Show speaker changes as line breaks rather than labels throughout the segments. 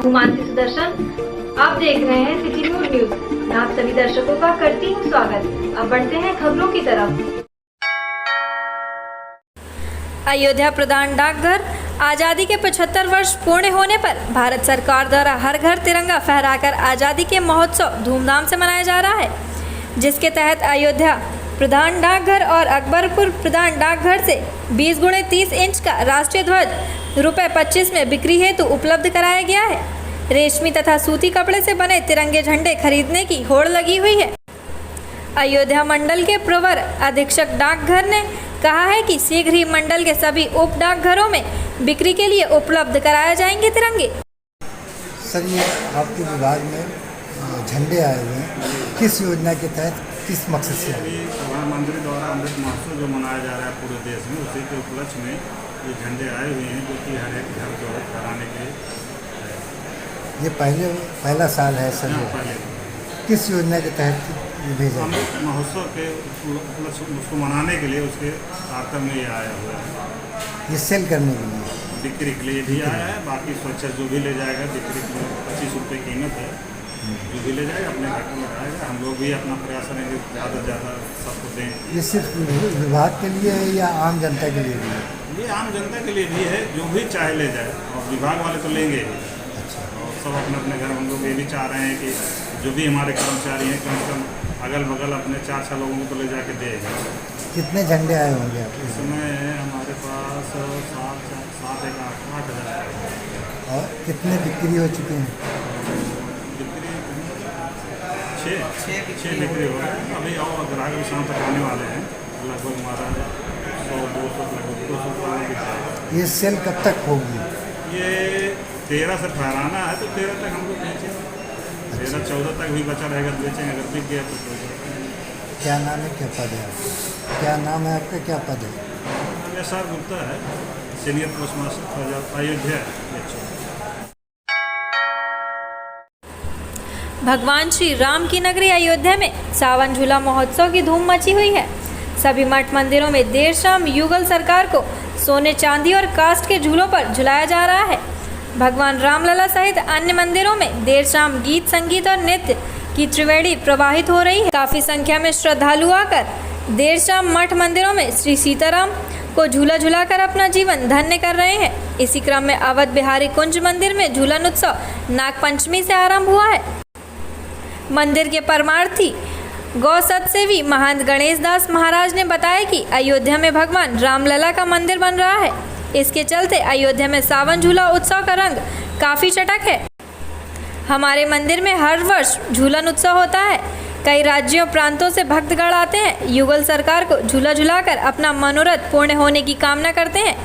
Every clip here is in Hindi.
हूँ मानसी सुदर्शन। आप देख रहे हैं सिटी न्यूज। आप सभी दर्शकों का करती हूँ स्वागत। अब बढ़ते हैं खबरों की तरफ।
अयोध्या प्रधान डाकघर आज़ादी के 75 वर्ष पूर्ण होने पर भारत सरकार द्वारा हर घर तिरंगा फहराकर आज़ादी के महोत्सव धूमधाम से मनाया जा रहा है, जिसके तहत अयोध्या प्रधान डाकघर और अकबरपुर प्रधान डाकघर से 20 × 30 इंच का राष्ट्रीय ध्वज ₹25 में बिक्री हेतु उपलब्ध कराया गया है। रेशमी तथा सूती कपड़े से बने तिरंगे झंडे खरीदने की होड़ लगी हुई है। अयोध्या मंडल के प्रवर अधीक्षक डाकघर ने कहा है कि शीघ्र ही मंडल के सभी उप डाकघरों में बिक्री के लिए उपलब्ध कराए जाएंगे तिरंगे।
सर, ये आपके विभाग में झंडे आए हुए हैं, किस योजना के तहत, किस मकसद से?
प्रधानमंत्री द्वारा अमृत महोत्सव जो मनाया जा रहा है पूरे देश में, उसी के उपलक्ष्य में ये झंडे आए हुए हैं, जो कि हर एक घर को कराने के लिए।
ये पहला साल है सर।
पहले
किस योजना के तहत ये भेजा?
अमृत महोत्सव के उपलक्ष्य उसको मनाने के लिए उसके आर्तम में ये आया हुआ है।
ये सेल करने के लिए,
बिक्री के लिए भी आया है। बाकी स्वच्छ जो भी ले जाएगा, बिक्री के लिए 25 रुपये कीमत है, जो भी ले जाएगा अपने घर को लगाएगा। हम लोग भी अपना प्रयास करेंगे ज़्यादा से ज़्यादा सबको दें।
ये सिर्फ विभाग के लिए है या आम जनता के लिए भी है?
ये आम जनता के लिए भी है, जो भी चाहे ले जाए, और विभाग वाले तो लेंगे ही।
अच्छा।
और सब अपने अपने घर, हम लोग ये भी चाह रहे हैं कि जो भी हमारे कर्मचारी हैं कम से कम अगल बगल अपने 4-6 लोगों को तो ले जाके देगा।
कितने झंडे आए होंगे आपके?
इसमें हमारे पास 7-8 हज़ार।
और कितने बिक्री हो चुके हैं?
बिक्री 6 बिक्री हो रहे हैं अभी, और ग्राहक भी शाम तक आने वाले हैं। लगभग हमारा 100-200 लगभग 200
ये सेल कब तक होगी?
ये 13 से फहराना है, तो 13 तक हम लोग बेचेंगे। 13-14 तक भी बचा रहेगा तो बेचेंगे, अगर बिक गया तो।
क्या नाम है, क्या पद है आपका? क्या नाम है आपका, क्या पद है?
SR गुप्ता है, सीनियर पोस्ट मास्टर अयोध्या।
भगवान श्री राम की नगरी अयोध्या में सावन झूला महोत्सव की धूम मची हुई है। सभी मठ मंदिरों में देर शाम युगल सरकार को सोने चांदी और काष्ठ के झूलों पर झुलाया जा रहा है। भगवान रामलला सहित अन्य मंदिरों में देर शाम गीत, संगीत और नृत्य की त्रिवेणी प्रवाहित हो रही है। काफी संख्या में श्रद्धालु आकर देर शाम मठ मंदिरों में श्री सीताराम को झूला झुलाकर अपना जीवन धन्य कर रहे हैं। इसी क्रम में अवध बिहारी कुंज मंदिर में झूलन उत्सव नागपंचमी से आरंभ हुआ है। मंदिर के परमार्थी गौ सतसेवी महंत गणेश दास महाराज ने बताया कि अयोध्या में भगवान रामलला का मंदिर बन रहा है। इसके चलते अयोध्या में सावन झूला उत्सव का रंग काफी चटक है। हमारे मंदिर में हर वर्ष झूलन उत्सव होता है। कई राज्यों प्रांतों से भक्तगण आते हैं, युगल सरकार को झूला झुलाकर अपना मनोरथ पूर्ण होने की कामना करते हैं।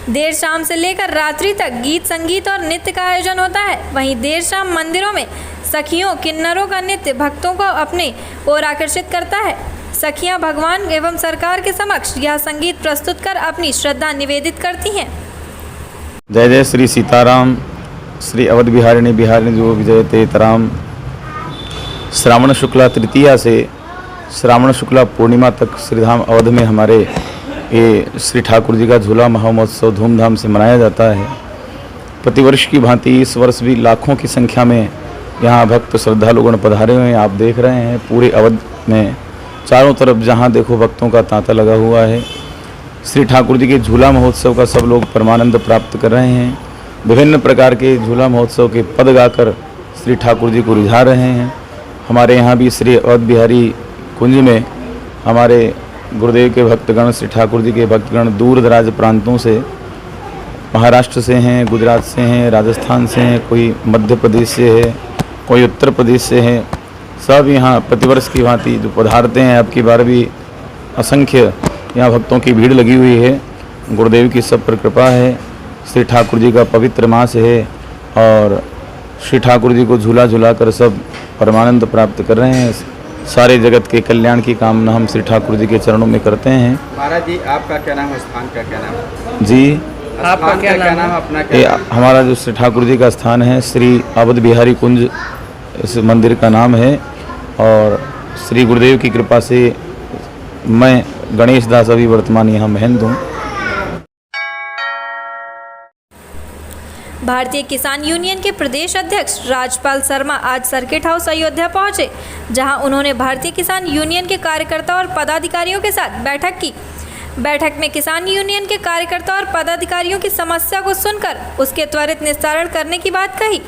देर शाम से लेकर रात्रि तक गीत, संगीत और नृत्य का आयोजन होता है। वहीं देर शाम मंदिरों में सखियों, किन्नरों का नृत्य भक्तों को अपनी ओर आकर्षित करता है। सखियां भगवान एवं सरकार के समक्ष यह संगीत प्रस्तुत कर अपनी श्रद्धा निवेदित करती हैं।
जय जय श्री सीताराम। श्री अवध बिहारिणी बिहारिणी जो विजयते तराम। श्रावण शुक्ला तृतीया से श्रावण शुक्ला पूर्णिमा तक श्रीधाम अवध में हमारे ये श्री ठाकुर जी का झूला महोत्सव धूमधाम से मनाया जाता है। प्रतिवर्ष की भांति इस वर्ष भी लाखों की संख्या में यहाँ भक्त श्रद्धालुगण पधारे हुए हैं। आप देख रहे हैं पूरे अवध में चारों तरफ जहाँ देखो भक्तों का तांता लगा हुआ है। श्री ठाकुर जी के झूला महोत्सव का सब लोग परमानंद प्राप्त कर रहे हैं। विभिन्न प्रकार के झूला महोत्सव के पद गाकर श्री ठाकुर जी को रिझा रहे हैं। हमारे यहाँ भी श्री अवध बिहारी कुंज में हमारे गुरुदेव के भक्तगण, श्री ठाकुर जी के भक्तगण दूर दराज प्रांतों से, महाराष्ट्र से हैं, गुजरात से हैं, राजस्थान से हैं, कोई मध्य प्रदेश से है, कोई उत्तर प्रदेश से है। सब यहाँ प्रतिवर्ष की भांति जो पधारते हैं। अब की बार भी असंख्य यहाँ भक्तों की भीड़ लगी हुई है। गुरुदेव की सब पर कृपा है। श्री ठाकुर जी का पवित्र मास है और श्री ठाकुर जी को झूला झुलाकर सब परमानंद प्राप्त कर रहे हैं। सारे जगत के कल्याण की कामना हम श्री ठाकुर जी के चरणों में करते हैं।
महाराज जी, आपका क्या नाम है, स्थान का क्या नाम है?
जी,
आपका क्या नाम, अपना क्या नाम?
हमारा जो श्री ठाकुर जी का स्थान है श्री अवध बिहारी कुंज, इस मंदिर का नाम है। और श्री गुरुदेव की कृपा से मैं गणेश दास अभी वर्तमान यहाँ महंत हूँ।
भारतीय किसान यूनियन के प्रदेश अध्यक्ष राजपाल शर्मा आज सर्किट हाउस अयोध्या पहुंचे, जहां उन्होंने भारतीय किसान यूनियन के कार्यकर्ता और पदाधिकारियों के साथ बैठक की। बैठक में किसान यूनियन के कार्यकर्ता और पदाधिकारियों की समस्या को सुनकर उसके त्वरित निस्तारण करने की बात कही।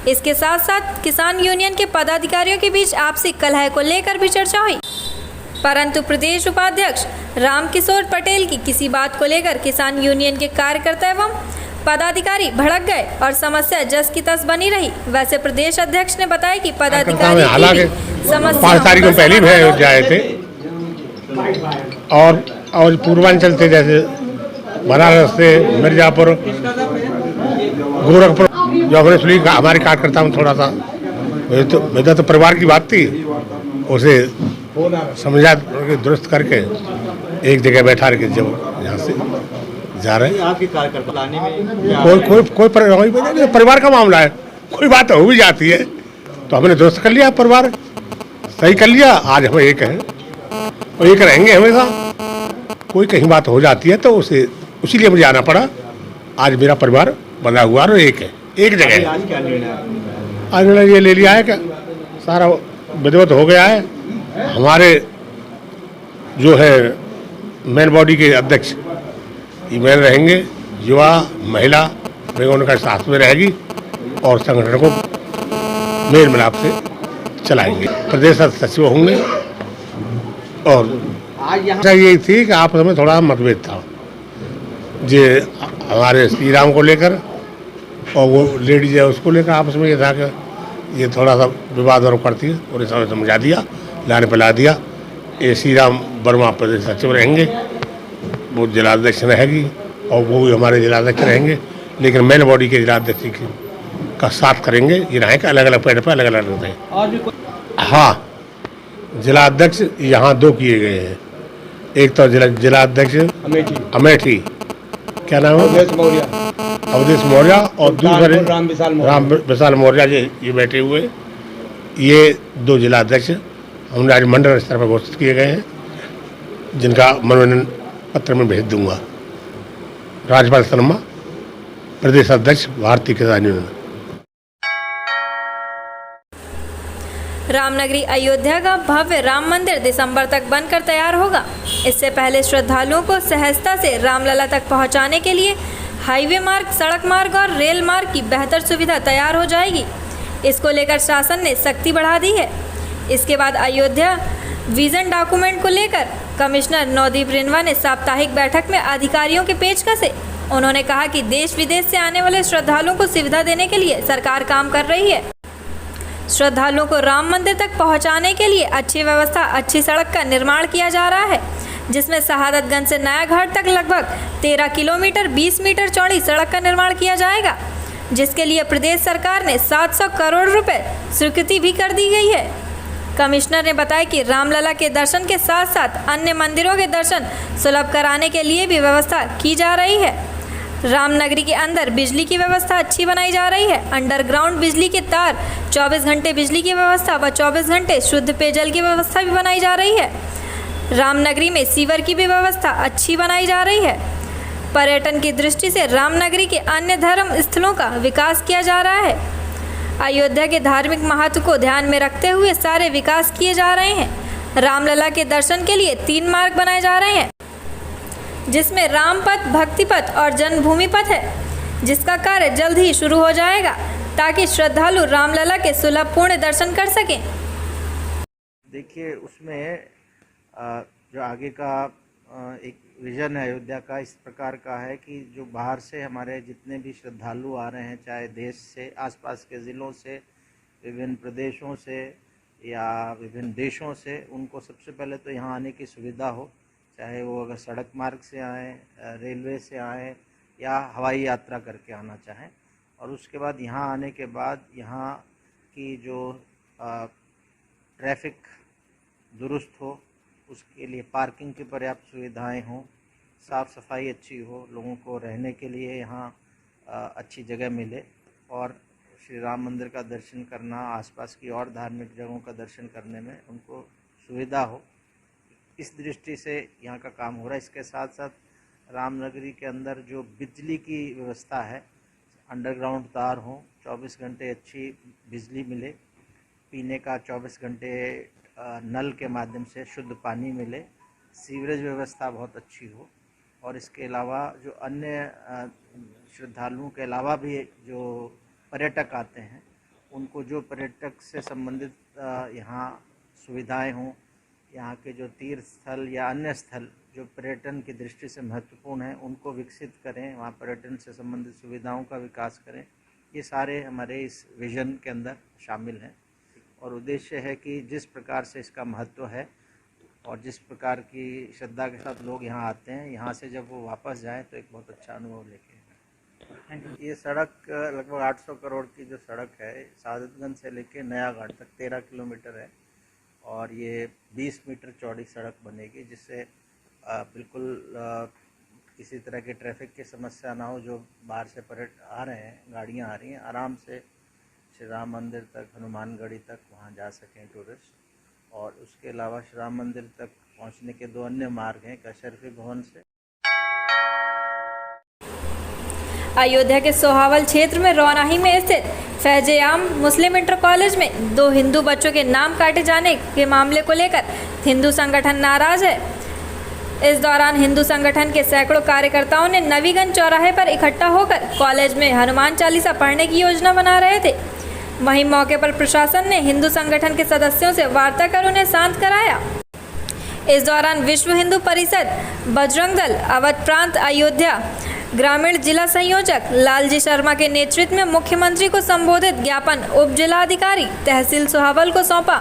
इसके साथ साथ किसान यूनियन के पदाधिकारियों के बीच आपसी कलह को लेकर भी चर्चा हुई, परंतु प्रदेश उपाध्यक्ष रामकिशोर पटेल की किसी बात को लेकर किसान यूनियन के कार्यकर्ता एवं पदाधिकारी भड़क गए और समस्या जस की तस बनी रही। वैसे प्रदेश अध्यक्ष ने बताया कि पदाधिकारी
हालांकि 5 तारीख को पहले भी अयोध्या आए थे और पूर्वांचल से जैसे बनारस से मिर्जापुर, गोरखपुर, जो हमने सुनी हमारे कार्यकर्ता में थोड़ा सा मेरा तो परिवार की बात थी, उसे समझा दुरुस्त करके एक जगह बैठा रखे जब यहाँ से जा रहे हैं।
आपके कार्यकर्ता लाने में
कोई परिवार का मामला है, कोई बात हो भी जाती है तो हमने दुरुस्त कर लिया, परिवार सही कर लिया। आज हम एक हैं और एक रहेंगे हमेशा। कोई कहीं बात हो जाती है तो उसे उसीलिए मुझे आना पड़ा। आज मेरा परिवार बना हुआ और एक है, एक जगह है।
आज क्या निर्णय?
आज मैंने ये ले लिया है कि सारा विधिवत हो गया है। हमारे जो है मेन बॉडी के अध्यक्ष ईमेल रहेंगे, युवा महिला उनका साथ में रहेगी और संगठन को मेल मिलाप से चलाएंगे। प्रदेश सचिव होंगे और
आज यहाँ
यही थी कि आपस में थोड़ा मतभेद था जे हमारे श्री राम को लेकर और वो लेडीज है उसको लेकर आपस में ये था कि ये थोड़ा सा विवाद और करती है और इस समझा दिया, लाने पे ला दिया। ये श्री राम वर्मा प्रदेश सचिव रहेंगे, वो जिलाध्यक्ष रहेगी और वो भी हमारे जिलाध्यक्ष रहेंगे, लेकिन मेन बॉडी के जिलाध्यक्ष का साथ करेंगे। ये रहे कि अलग अलग पैड पर अलग अलग रहते हैं। हाँ, जिलाध्यक्ष यहाँ 2 किए गए हैं। एक तो जिलाध्यक्ष अमेठी, क्या नाम है, अवधेश मौर्य, और दूसरे राम विशाल मौर्य ये बैठे हुए। ये 2 जिलाध्यक्ष हमने आज मंडल स्तर पर घोषित किए गए हैं, जिनका मनोनयन पत्र में भेज दूंगा। राजपाल शर्मा, प्रदेश अध्यक्ष भारतीय किसान यूनियन।
रामनगरी अयोध्या का भव्य राम मंदिर दिसंबर तक बनकर तैयार होगा। इससे पहले श्रद्धालुओं को सहजता से रामलला तक पहुंचाने के लिए हाईवे मार्ग, सड़क मार्ग और रेल मार्ग की बेहतर सुविधा तैयार हो जाएगी। इसको लेकर शासन ने सख्ती बढ़ा दी है। इसके बाद अयोध्या विजन डॉक्यूमेंट को लेकर कमिश्नर नवदीप रिनवा ने साप्ताहिक बैठक में अधिकारियों के पेश कसे। उन्होंने कहा कि देश विदेश से आने वाले श्रद्धालुओं को सुविधा देने के लिए सरकार काम कर रही है। श्रद्धालुओं को राम मंदिर तक पहुंचाने के लिए अच्छी व्यवस्था, अच्छी सड़क का निर्माण किया जा रहा है, जिसमें शहादतगंज से नया घाट तक लगभग 13 किलोमीटर 20 मीटर चौड़ी सड़क का निर्माण किया जाएगा, जिसके लिए प्रदेश सरकार ने 700 करोड़ रुपए स्वीकृति भी कर दी गई है। कमिश्नर ने बताया कि रामलला के दर्शन के साथ साथ अन्य मंदिरों के दर्शन सुलभ कराने के लिए भी व्यवस्था की जा रही है। रामनगरी के अंदर बिजली की व्यवस्था अच्छी बनाई जा रही है। अंडरग्राउंड बिजली के तार, 24 घंटे बिजली की व्यवस्था व 24 घंटे शुद्ध पेयजल की व्यवस्था भी बनाई जा रही है। रामनगरी में सीवर की भी व्यवस्था अच्छी बनाई जा रही है। पर्यटन की दृष्टि से रामनगरी के अन्य धर्म स्थलों का विकास किया जा रहा है। अयोध्या के धार्मिक महत्व को ध्यान में रखते हुए सारे विकास किए जा रहे हैं। रामलला के दर्शन के लिए 3 मार्ग बनाए जा रहे हैं, जिसमें राम पथ, भक्ति पथ और जन्मभूमि पथ है, जिसका कार्य जल्द ही शुरू हो जाएगा ताकि श्रद्धालु रामलला के सुलभपूर्ण दर्शन कर सकें।
देखिए, उसमें जो आगे का एक विज़न है अयोध्या का इस प्रकार का है कि जो बाहर से हमारे जितने भी श्रद्धालु आ रहे हैं, चाहे देश से, आसपास के ज़िलों से, विभिन्न प्रदेशों से या विभिन्न देशों से, उनको सबसे पहले तो यहाँ आने की सुविधा हो, चाहे वो अगर सड़क मार्ग से आएँ, रेलवे से आएँ या हवाई यात्रा करके आना चाहें। और उसके बाद यहाँ आने के बाद यहाँ की जो ट्रैफिक दुरुस्त हो, उसके लिए पार्किंग की पर्याप्त सुविधाएं हों, साफ़ सफाई अच्छी हो, लोगों को रहने के लिए यहाँ अच्छी जगह मिले और श्री राम मंदिर का दर्शन करना, आसपास की और धार्मिक जगहों का दर्शन करने में उनको सुविधा हो, इस दृष्टि से यहाँ का काम हो रहा है। इसके साथ साथ रामनगरी के अंदर जो बिजली की व्यवस्था है, अंडरग्राउंड तार हों, 24 घंटे अच्छी बिजली मिले, पीने का 24 घंटे नल के माध्यम से शुद्ध पानी मिले, सीवरेज व्यवस्था बहुत अच्छी हो, और इसके अलावा जो अन्य श्रद्धालुओं के अलावा भी जो पर्यटक आते हैं उनको जो पर्यटक से संबंधित यहाँ सुविधाएं हों, यहाँ के जो तीर्थ स्थल या अन्य स्थल जो पर्यटन की दृष्टि से महत्वपूर्ण हैं उनको विकसित करें, वहाँ पर्यटन से संबंधित सुविधाओं का विकास करें। ये सारे हमारे इस विज़न के अंदर शामिल हैं और उद्देश्य है कि जिस प्रकार से इसका महत्व है और जिस प्रकार की श्रद्धा के साथ लोग यहाँ आते हैं, यहाँ से जब वो वापस जाएं तो एक बहुत अच्छा अनुभव लेके। ये सड़क लगभग 800 करोड़ की जो सड़क है, सादतगंज से लेके नया घाट तक 13 किलोमीटर है और ये 20 मीटर चौड़ी सड़क बनेगी, जिससे बिल्कुल किसी तरह की ट्रैफिक की समस्या ना हो। जो बाहर से पर्यटक आ रहे हैं, गाड़ियाँ आ रही हैं, आराम से श्री राम मंदिर तक, हनुमानगढ़ी तक वहाँ जा सकें टूरिस्ट। और उसके अलावा श्री राम मंदिर तक पहुँचने के 2 अन्य मार्ग हैं, एक अशरफी भवन से।
अयोध्या के सोहावल क्षेत्र में रौनाही में स्थित फैज-ए-आम मुस्लिम इंटर कॉलेज में 2 हिंदू बच्चों के नाम काटे जाने के मामले को लेकर हिंदू संगठन नाराज है। इस दौरान हिंदू संगठन के सैकड़ों कार्यकर्ताओं ने नवीगंज चौराहे पर इकट्ठा होकर कॉलेज में हनुमान चालीसा पढ़ने की योजना बना रहे थे। वहीं मौके पर प्रशासन ने हिंदू संगठन के सदस्यों से वार्ता कर उन्हें शांत कराया। इस दौरान विश्व हिंदू परिषद, बजरंग दल, अवध प्रांत अयोध्या ग्रामीण जिला संयोजक लालजी शर्मा के नेतृत्व में मुख्यमंत्री को संबोधित ज्ञापन उप जिलाधिकारी तहसील सोहावल को सौंपा।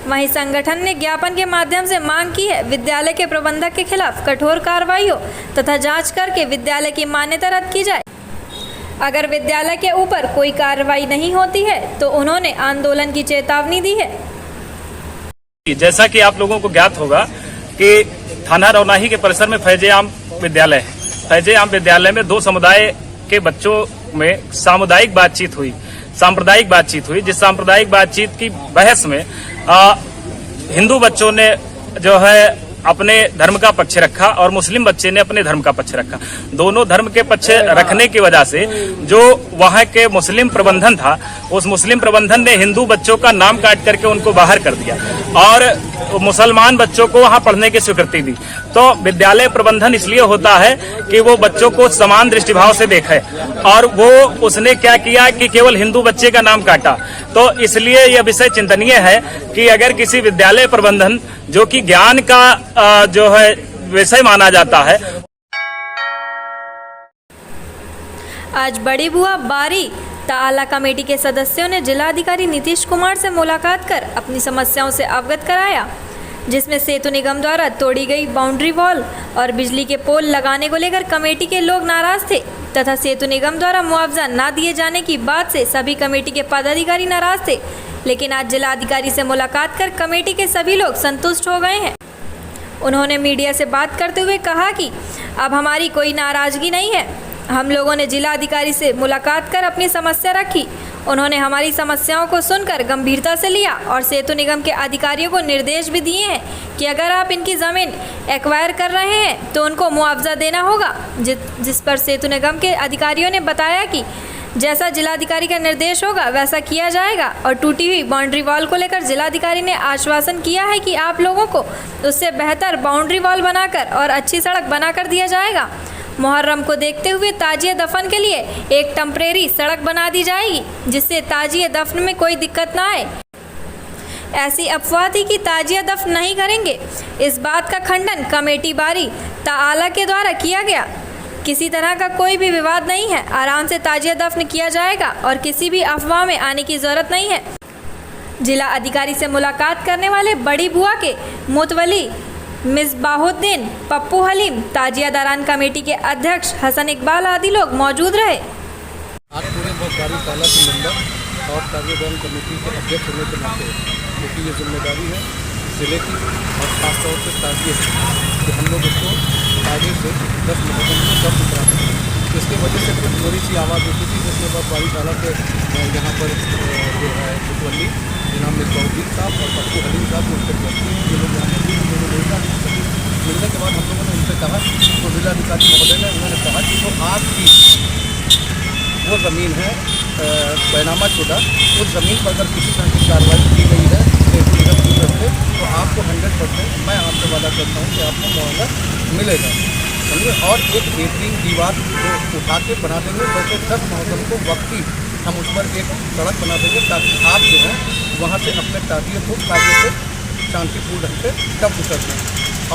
वहीं संगठन ने ज्ञापन के माध्यम से मांग की है विद्यालय के प्रबंधक के खिलाफ कठोर कार्रवाई हो तथा जांच करके विद्यालय की मान्यता रद्द की जाए। अगर विद्यालय के ऊपर कोई कार्रवाई नहीं होती है तो उन्होंने आंदोलन की चेतावनी दी है।
जैसा कि आप लोगों को ज्ञात होगा कि थाना रौनाही के परिसर में फैज-ए-आम विद्यालय है। फैज-ए-आम विद्यालय में 2 समुदाय के बच्चों में सामुदायिक बातचीत हुई, सांप्रदायिक बातचीत हुई। जिस सांप्रदायिक बातचीत की बहस में हिंदू बच्चों ने जो है अपने धर्म का पक्ष रखा और मुस्लिम बच्चे ने अपने धर्म का पक्ष रखा। दोनों धर्म के पक्ष रखने की वजह से जो वहां के मुस्लिम प्रबंधन था, उस मुस्लिम प्रबंधन ने हिंदू बच्चों का नाम काट करके उनको बाहर कर दिया और मुसलमान बच्चों को वहां पढ़ने की स्वीकृति दी। तो विद्यालय प्रबंधन इसलिए होता है कि वो बच्चों को समान दृष्टिभाव से देखे, और वो उसने क्या किया कि केवल हिंदू बच्चे का नाम काटा। तो इसलिए यह विषय चिंतनीय है कि अगर किसी विद्यालय प्रबंधन जो कि ज्ञान का जो है विषय माना जाता है।
आज बड़ी बुआ बारी ताला कमेटी के सदस्यों ने जिलाधिकारी नीतीश कुमार से मुलाकात कर अपनी समस्याओं से अवगत कराया, जिसमें सेतु निगम द्वारा तोड़ी गई बाउंड्री वॉल और बिजली के पोल लगाने को लेकर कमेटी के लोग नाराज थे तथा सेतु निगम द्वारा मुआवजा न दिए जाने की बात से सभी कमेटी के पदाधिकारी नाराज थे। लेकिन आज जिलाधिकारी से मुलाकात कर कमेटी के सभी लोग संतुष्ट हो गए हैं। उन्होंने मीडिया से बात करते हुए कहा कि अब हमारी कोई नाराजगी नहीं है। हम लोगों ने जिलाधिकारी से मुलाकात कर अपनी समस्या रखी। उन्होंने हमारी समस्याओं को सुनकर गंभीरता से लिया और सेतु निगम के अधिकारियों को निर्देश भी दिए हैं कि अगर आप इनकी ज़मीन एक्वायर कर रहे हैं तो उनको मुआवजा देना होगा। जिस पर सेतु निगम के अधिकारियों ने बताया कि जैसा जिलाधिकारी का निर्देश होगा वैसा किया जाएगा। और टूटी हुई बाउंड्री वॉल को लेकर जिलाधिकारी ने आश्वासन किया है कि आप लोगों को उससे बेहतर बाउंड्री वॉल बनाकर और अच्छी सड़क बनाकर दिया जाएगा। मुहर्रम को देखते हुए ताजिए दफन के लिए एक टेम्परेरी सड़क बना दी जाएगी, जिससे ताजिए दफन में कोई दिक्कत ना आए। ऐसी अफवाह थी कि ताजिया दफन नहीं करेंगे। इस बात का खंडन कमेटी बारी ताला के द्वारा किया गया। किसी तरह का कोई भी विवाद नहीं है, आराम से ताजिया दफन किया जाएगा और किसी भी अफवाह में आने की ज़रूरत नहीं है। जिला अधिकारी से मुलाकात करने वाले बड़ी बुआ के मुतवली मिसबाहुद्दीन, पप्पू हलीम, ताजिया दरान कमेटी के अध्यक्ष हसन इकबाल आदि लोग मौजूद रहे।
आज पूरे बगदारी ताला के मेंबर और ताजिया दरान कमेटी के अध्यक्ष होने के नाते क्योंकि ये जिम्मेदारी है जिले की और खासतौर से ताजिए कि हम लोग उसको आगे से 10 मुकदमे में जब्त करा सकें। इसके वजह से कुछ थोड़ी सी आवाज़ होती थी, जिसके बाद बारी ताला के यहाँ पर जो है मुतवली जिनाम मिसबाहुद्दीन साहब और पप्पू हलीम साहब उनके व्यक्ति ये लोग यहाँ मिलने के बाद हम लोगों ने उनसे कहा तो जिलाधिकारी महोदय ने उन्होंने कहा कि वो आपकी वो ज़मीन है बैनामा शुदा। उस ज़मीन पर अगर किसी तरह की कार्रवाई की गई है सेतु निगम की तरफ से तो आपको 100% मैं आपसे वादा करता हूँ कि आपको मुआवजा मिलेगा, समझे। और एक बेहतरीन दीवार जो उठा के बना देंगे, वैसे 10 मौसम को वक्ती हम उस पर एक सड़क बना देंगे ताकि आप जो है वहाँ से अपने ताजिए को कार्य से शांतिपूर्ण ढंग से तब उतर दें।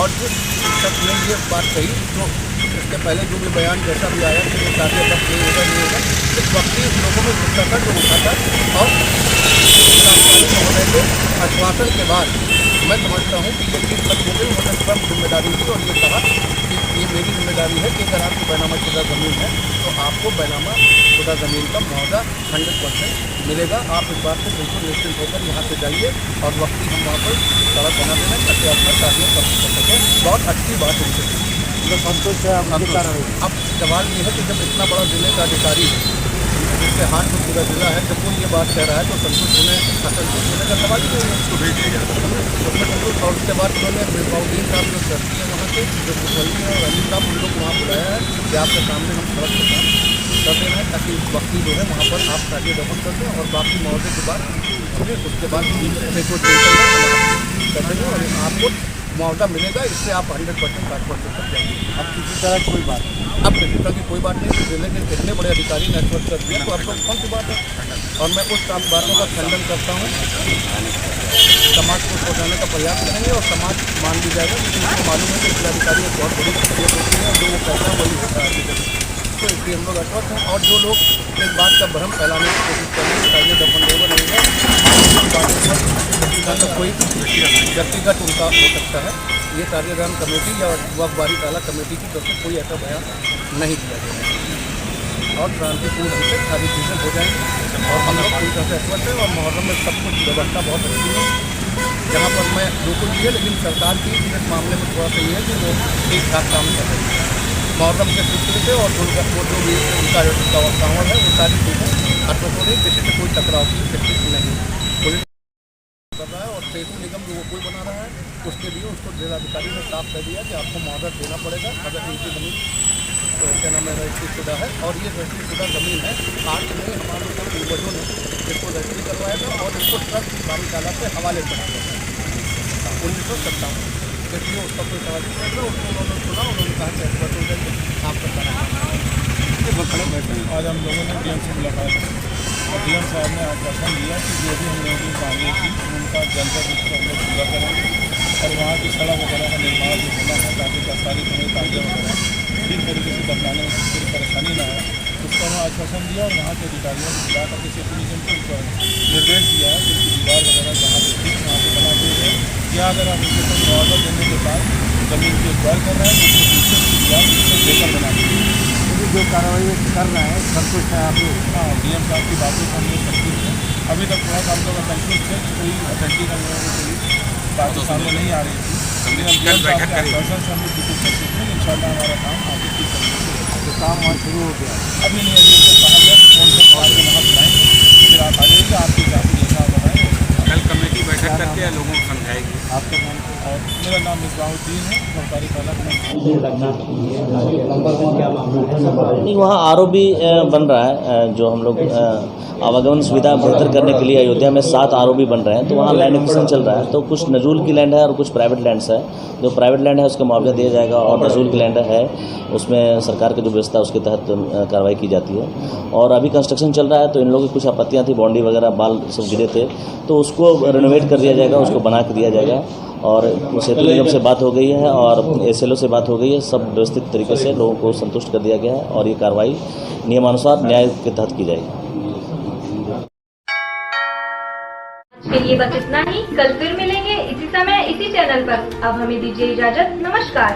और जिस शिक्षक ने ये बात कही तो इसके पहले जो भी बयान जैसा भी आया कि ये कार्य तब नहीं होगा, इस वक्त ही लोगों में गुस्सा था जो उठा था। और महोदय के आश्वासन के बाद मैं समझता हूँ कि ये चीज़ खत्म हो गई। उन्होंने स्वयं जिम्मेदारी ली और ये कहा कि ये मेरी जिम्मेदारी है कि अगर आपकी बैनामा शुदा ज़मीन है तो आपको बैनामा शुदा ज़मीन का मुआवजा 100% मिलेगा। आप इस बात से बिल्कुल निश्चिंत होकर यहाँ से जाइए और वक्त ही हम वहाँ पर सड़क बना देना ताकि अपना कार्य कर सकें। बहुत अच्छी बात उनसे तो संतोष है। अब सवाल ये है कि जब इतना बड़ा जिले का अधिकारी जिसके हाथ में पूरा जिला है, जब वो ये बात कह रहा है तो संतुष्ट होने का सवाल ही नहीं है। उसको भेज दिया जाए। और उसके बाद उन्होंने बिरबाउद्दीन साहब जो ट्रस्टी है वहाँ के जो मुसल्ली है और अली साहब उन लोग वहाँ बुलाया है कि आपके सामने हम सड़क का काम कर देना है ताकि वक्ती जो है वहाँ पर आप कार्य दफन कर दें और बाकी मुआवजे के बाद उसके बाद कर देंगे और आपको मुआवजा मिलेगा। इससे आप 100% 60% तक जाएंगे। अब किसी तरह की कोई बात नहीं, अब किसी तरह की कोई बात नहीं। जिले के कितने बड़े अधिकारी नेटवर्क कर दिया तो आपको कौन सी बात है। और मैं उस बातों का खंडन करता हूँ। समाज को पहुँचाने का प्रयास करेंगे और समाज मान भी जाएगा क्योंकि उसको मालूम है कि जिलाधिकारी एक बहुत बड़ी शख्सियत होती है, जो वो कहता है वही होता है। तो इसलिए हम लोग अश्वस्त हैं। और जो लोग इस बात का भ्रम फैलाने की कोशिश करेंगे ताकि दफन होगा नहीं है, तो कोई व्यक्तिगत उनका हो सकता है। ये कार्यदान कमेटी या वक्फ बारी ताला कमेटी की तरफ से कोई ऐसा बयान नहीं दिया जाएगा और शांतिपूर्ण ढंग से सारी चीज़ें हो जाएंगी। और हम लोग पूरी तरह से अश्वस्त हैं और मुहर्रम में सब कुछ व्यवस्था बहुत अच्छी है। जहाँ पर मैं जो कुछ भी है लेकिन सरकार की इस मामले में थोड़ा सा ये है कि वो ठीक ठाक काम कर रही है। मुहर्रम के सिलसिले से और वो जो भी उनका कांवड़ है वो सारी चीज़ें हाथों को नहीं, किसी से कोई टकराव की स्थिति नहीं पुलिस कर रहा है। और सेतु निगम जो वो पुल बना रहा है उसके लिए उसको जिलाधिकारी ने साफ कर दिया कि आपको मुआवजा देना पड़ेगा अगर इनकी ज़मीन तो क्या नाम है रजिस्ट्री शुदा है। और ये रजिस्ट्री शुदा ज़मीन है आज नहीं, हमारे लोगों पूर्वजों ने इसको रजिस्ट्री करवाया था और इसको ट्रस्ट बारी ताला से हवाले कराया था 1957। इसलिए उसका कोई सवाल नहीं है। उसको उन्होंने सुना, उन्होंने कहा कि एक्सपर्ट हो जाएंगे आपका खड़े बैठे।
आज हम लोगों ने डीएम से मुलाकात की और डीएम साहब ने आश्वासन दिया कि जो भी हम लोगों की मांगे थी उनका जल्द से जल्द हम लोग पूरा करेंगे और वहाँ की सड़क वगैरह का निर्माण जो होना है ताकि सरकारी समय कार्य वगैरह ठीक तरीके से बनाने में किसी परेशानी ना हो उसका उन्होंने आश्वासन दिया। और वहाँ के अधिकारियों को बुला करके सेतु निगम को निर्देश दिया है कि उनकी दीवार वगैरह जहाँ पर ठीक वहाँ पर बना दी है या अगर आप उनके को मुआवजा देने के बाद ज़मीन की एक्वायर कर रहे हैं तो उसको पीछे की दीवार उससे लेकर बना दी
जो कार्रवाई कर रहे हैं संतुष्ट है आप लोग?
हाँ, डीएम साहब की बातों से हम लोग संतुष्ट हैं। अभी तक थोड़ा सा हम लोग संतुष्ट है कि कोई अथेंटिक हम लोगों को बातें सामने नहीं आ रही थी। लेकिन हम डीएम साहब के आश्वासन से हम लोग बिल्कुल संतुष्ट हैं। इंशाल्लाह हमारा काम आगे ठीक करेंगे।
तो काम वहाँ शुरू हो गया?
अभी नहीं, अभी उनको कहा गया कि कौन से आपके वहाँ बुलाएंगे, फिर आप आ जाइएगा, आपके हिसाब से जैसा आप बताएंगे।
कल कमेटी बैठक करके लोगों को समझाएगी।
आपका नाम?
और मेरा नाम मिसबाहुद्दीन है, सरकारी ताला
नहीं, वहाँ आरओबी बन रहा है। जो हम लोग आवागमन सुविधा बेहतर करने के लिए अयोध्या में 7 आरओबी बन रहे हैं तो वहाँ लैंड एक्विजिशन चल रहा है। तो कुछ नजूल की लैंड है और कुछ प्राइवेट लैंड्स है। जो प्राइवेट लैंड है उसका मुआवजा दिया जाएगा और नजूल की लैंड है उसमें सरकार की जो व्यवस्था है उसके तहत कार्रवाई की जाती है। और अभी कंस्ट्रक्शन चल रहा है तो इन लोगों की कुछ आपत्तियाँ थी, बाउंड्री वगैरह बाल सब गिरे थे तो उसको रिनोवेट कर दिया जाएगा, उसको बना के दिया जाएगा। और सेतु निगम से बात हो गई है और एसएलओ से बात हो गई है। सब व्यवस्थित तरीके से लोगों को संतुष्ट कर दिया गया है और ये कार्रवाई नियमानुसार न्याय के तहत की जाएगी।
आज के लिए बस इतना ही। कल फिर मिलेंगे इसी समय इसी चैनल पर। अब हमें दीजिए इजाजत। नमस्कार।